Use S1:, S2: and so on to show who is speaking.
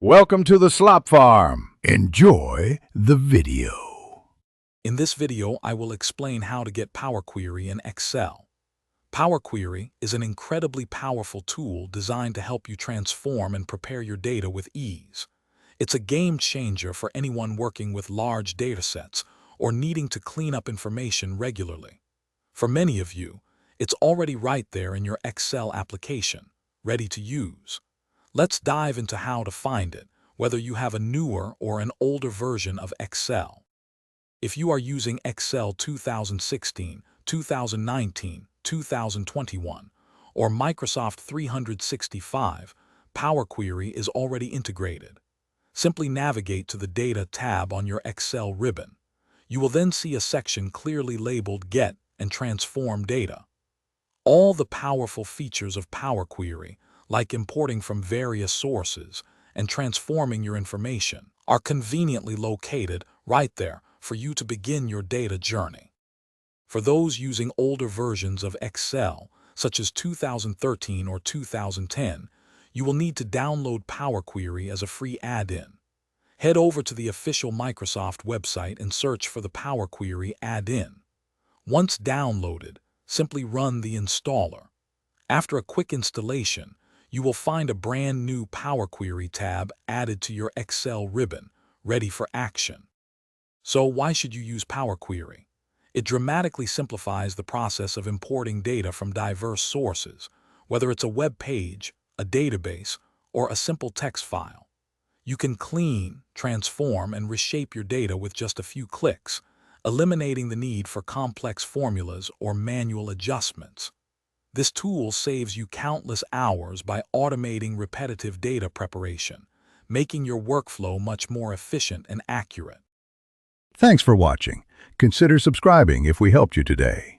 S1: Welcome to the Slop Farm. Enjoy the video.
S2: In this video, I will explain how to get Power Query in Excel. Power Query is an incredibly powerful tool designed to help you transform and prepare your data with ease. It's a game changer for anyone working with large datasets or needing to clean up information regularly. For many of you, it's already right there in your Excel application, ready to use. Let's dive into how to find it, whether you have a newer or an older version of Excel. If you are using Excel 2016, 2019, 2021, or Microsoft 365, Power Query is already integrated. Simply navigate to the Data tab on your Excel ribbon. You will then see a section clearly labeled Get and Transform Data. All the powerful features of Power Query, like importing from various sources and transforming your information, are conveniently located right there for you to begin your data journey. For those using older versions of Excel, such as 2013 or 2010, you will need to download Power Query as a free add-in. Head over to the official Microsoft website and search for the Power Query add-in. Once downloaded, simply run the installer. After a quick installation, you will find a brand new Power Query tab added to your Excel ribbon, ready for action. So why should you use Power Query? It dramatically simplifies the process of importing data from diverse sources, whether it's a web page, a database, or a simple text file. You can clean, transform, and reshape your data with just a few clicks, eliminating the need for complex formulas or manual adjustments. This tool saves you countless hours by automating repetitive data preparation, making your workflow much more efficient and accurate.
S1: Thanks for watching. Consider subscribing if we helped you today.